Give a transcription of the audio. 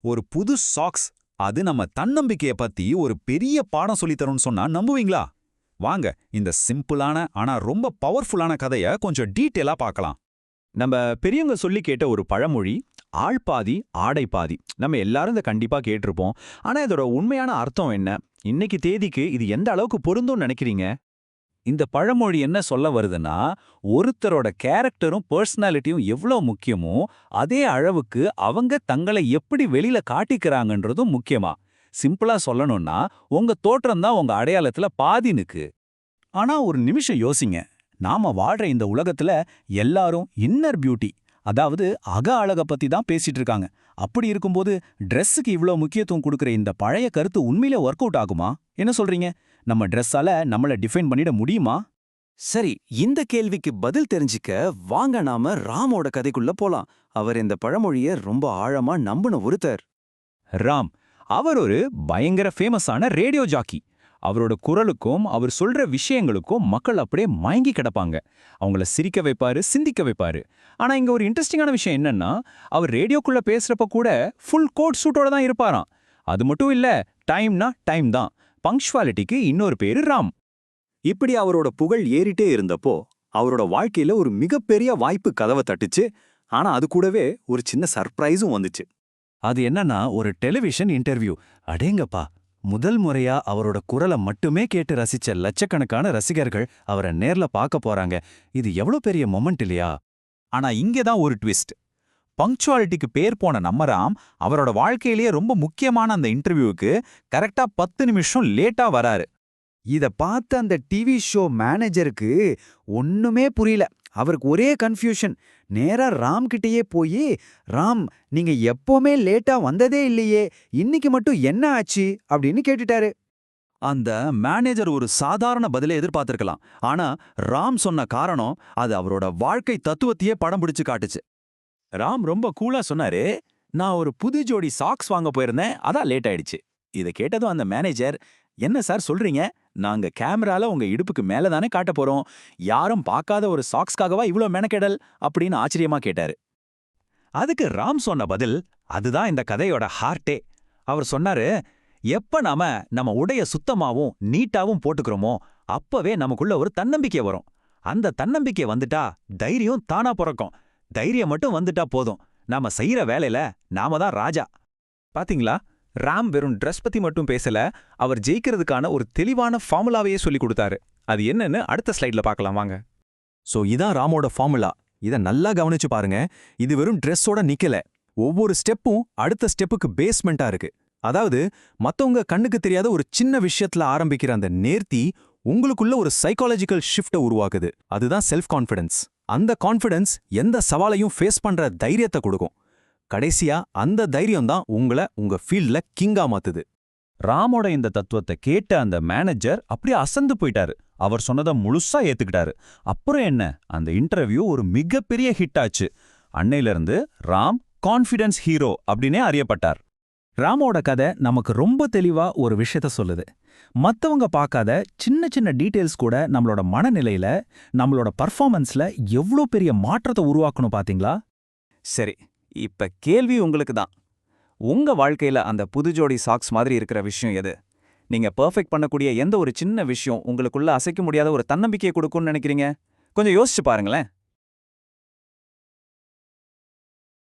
ஒரு புது சாக்ஸ், அது நம்ம தன்னம்பிக்கைய பத்தி ஒரு பெரிய பாடம் சொல்லித்தரும்னு சொன்னா நம்புவீங்களா? வாங்க, இந்த சிம்பிளான ஆனா ரொம்ப பவர்ஃபுல்லான கதைய கொஞ்சம் டீட்டெயிலா பார்க்கலாம். நம்ம பெரியவங்க சொல்லி கேட்ட ஒரு பழமொழி, ஆள் பாதி ஆடை பாதி. நம்ம எல்லாரும் இதை கண்டிப்பா கேட்டிருப்போம். ஆனா இதோட உண்மையான அர்த்தம் என்ன? இன்னைக்கு தேதிக்கு இது எந்த அளவுக்கு பொருந்தும்னு நினைக்கிறீங்க? இந்த பழமொழி என்ன சொல்ல வருதுன்னா, ஒருத்தரோட கேரக்டரும் பர்சனாலிட்டியும் எவ்ளோ முக்கியமோ, அதே அளவுக்கு அவங்க தங்களை எப்படி வெளியில காட்டிக்கிறாங்கன்றதும் முக்கியமா. சிம்பிளா சொல்லணும்னா, உங்க தோற்றம் தான் உங்க அடையாளத்துல பாதி நிக்கு. ஆனா ஒரு நிமிஷம் யோசிங்க. நாம வாழ்ற இந்த உலகத்துல எல்லாரும் இன்னர் பியூட்டி, அதாவது அக அழக பத்தி தான் பேசிட்டு இருக்காங்க. அப்படி இருக்கும்போது ட்ரெஸ்ஸுக்கு இவ்ளோ முக்கியத்துவம் கொடுக்கிற இந்த பழைய கருத்து உண்மையிலே ஒர்க் அவுட் ஆகுமா? என்ன சொல்றீங்க? நம்ம ட்ரெஸ்ஸால நம்மள டிஃபைன் பண்ணிட முடியுமா? சரி, இந்த கேள்விக்கு பதில் தெரிஞ்சுக்க வாங்க நாம ராமோட கதைக்குள்ள போலாம். அவர் இந்த பழமொழிய ரொம்ப ஆழமா நம்பின ஒருத்தர். ராம், அவர் ஒரு பயங்கர ஃபேமஸான ரேடியோ ஜாக்கி. அவரோட குரலுக்கும் அவர் சொல்ற விஷயங்களுக்கும் மக்கள் அப்படியே மயங்கி கிடப்பாங்க. அவங்கள சிரிக்க வைப்பாரு, சிந்திக்க வைப்பாரு. ஆனா இங்க ஒரு இன்ட்ரெஸ்டிங்கான விஷயம் என்னன்னா, அவர் ரேடியோக்குள்ள பேசுறப்ப கூட ஃபுல் கோட் சூட்டோட தான் இருப்பாராம். அது மட்டும் இல்ல, டைம்னா டைம் தான். பங்க்சுவாலிட்டிக்கு இன்னொரு பேரு ராம். இப்படி அவரோட புகழ் ஏறிட்டே இருந்தப்போ அவரோட வாழ்க்கையில ஒரு மிகப்பெரிய வாய்ப்பு கதவை தட்டுச்சு. ஆனா அது கூடவே ஒரு சின்ன சர்ப்ரைஸும் வந்துச்சு. அது என்னன்னா, ஒரு டெலிவிஷன் இன்டர்வியூ. அடேங்கப்பா! முதல் முறையா அவரோட குரலை மட்டுமே கேட்டு ரசிச்ச லட்சக்கணக்கான ரசிகர்கள் அவரை நேர்ல பார்க்க போறாங்க. இது எவ்வளவு பெரிய மொமெண்ட் இல்லையா? ஆனா இங்கே தான் ஒரு ட்விஸ்ட். பங்க்சுவாலிட்டிக்கு பேர் போன நம்ம ராம், அவரோட வாழ்க்கையிலேயே ரொம்ப முக்கியமான அந்த இன்டர்வியூவுக்கு கரெக்டா 10 நிமிஷம் லேட்டா வராரு. இத பார்த்த அந்த டிவி ஷோ மேனேஜருக்கு ஒண்ணுமே புரியல. அவருக்கு ஒரே கன்ஃபியூஷன். நேரா ராம் கிட்டயே போய், ராம், நீங்க எப்பவுமே லேட்டா வந்ததே இல்லையே, இன்னைக்கு மட்டும் என்ன ஆச்சு அப்படின்னு கேட்டுட்டாரு. அந்த மேனேஜர் ஒரு சாதாரண பதிலை எதிர்பார்த்திருக்கலாம். ஆனா ராம் சொன்ன காரணம் அது அவரோட வாழ்க்கை தத்துவத்தையே படம் பிடிச்சு காட்டுச்சு. ராம் ரொம்ப கூலா சொன்னாரு, நான் ஒரு புது ஜோடி சாக்ஸ் வாங்க போயிருந்தேன், அதான் லேட் ஆயிடுச்சு. இதை கேட்டதும் அந்த மேனேஜர், என்ன சார் சொல்றீங்க? நாங்க கேமரால உங்க இடுப்புக்கு மேல தானே காட்ட போறோம். யாரும் பார்க்காத ஒரு சாக்ஸ்க்காகவா இவ்ளோ மெனக்கெடல் அப்படின்னு ஆச்சரியமா கேட்டாரு. அதுக்கு ராம் சொன்ன பதில், அதுதான் இந்த கதையோட ஹார்ட்டே. அவர் சொன்னாரு, எப்ப நாம நம்ம உடைய சுத்தமாவும் நீட்டாவும் போட்டுக்கிறோமோ, அப்பவே நமக்குள்ள ஒரு தன்னம்பிக்கை வரும். அந்த தன்னம்பிக்கை வந்துட்டா தைரியம் தானா பிறக்கும். தைரியம் மட்டும் வந்துட்டா போதும், நாம செய்யற வேலையில நாம தான் ராஜா. பாத்தீங்களா? ராம் வெறும் ட்ரெஸ் பத்தி மட்டும் பேசல, அவர் ஜெயிக்கிறதுக்கான ஒரு தெளிவான ஃபார்முலாவையே சொல்லி கொடுத்தாரு. அது என்னன்னு அடுத்த ஸ்லைட்ல பார்க்கலாம் வாங்க. சோ இதான் ராமோட ஃபார்முலா. இத நல்லா கவனிச்சு பாருங்க. இது வெறும் ட்ரெஸ்ஸோட நிக்கல. ஒவ்வொரு ஸ்டெப்பும் அடுத்த ஸ்டெப்புக்கு பேஸ்மெண்டா இருக்கு. அதாவது மத்தவங்க கண்ணுக்கு தெரியாத ஒரு சின்ன விஷயத்துல ஆரம்பிக்கிற அந்த நேர்த்தி உங்களுக்குள்ள ஒரு சைக்காலஜிக்கல் ஷிஃப்ட்டை உருவாக்குது. அதுதான் செல்ஃப் கான்ஃபிடன்ஸ். அந்த கான்ஃபிடன்ஸ் எந்த சவாலையும் ஃபேஸ் பண்ற தைரியத்தை கொடுக்கும். கடைசியா அந்த தைரியம் தான் உங்களை உங்க ஃபீல்ட்ல கிங்கா மாத்துது. ராமோட இந்த தத்துவத்தை கேட்ட அந்த மேனேஜர் அப்படியே அசந்து போயிட்டாரு. அவர் சொன்னதை முழுசா ஏத்துக்கிட்டாரு. அப்புறம் என்ன, அந்த இன்டர்வியூ ஒரு மிகப்பெரிய ஹிட் ஆச்சு. அன்னையிலிருந்து ராம் கான்ஃபிடன்ஸ் ஹீரோ அப்படின்னே அறியப்பட்டார். ராமோட கதை நமக்கு ரொம்ப தெளிவா ஒரு விஷயத்த சொல்லுது. மத்தவங்க பார்க்காத சின்ன சின்ன டீடைல்ஸ் கூட நம்மளோட மனநிலையில, நம்மளோட பர்ஃபார்மன்ஸ்ல எவ்ளோ பெரிய மாற்றத்தை உருவாக்கணும் பாத்தீங்களா? சரி, இப்ப கேள்வி உங்களுக்கு தான். உங்க வாழ்க்கையில அந்த புது ஜோடி சாக்ஸ் மாதிரி இருக்கிற விஷயம் எது? நீங்க பெர்ஃபெக்ட் பண்ணக்கூடிய எந்த ஒரு சின்ன விஷயம் உங்களுக்குள்ள அசைக்க முடியாத ஒரு தன்னம்பிக்கையை கொடுக்கும்னு நினைக்கிறீங்க? கொஞ்சம் யோசிச்சு பாருங்களேன்.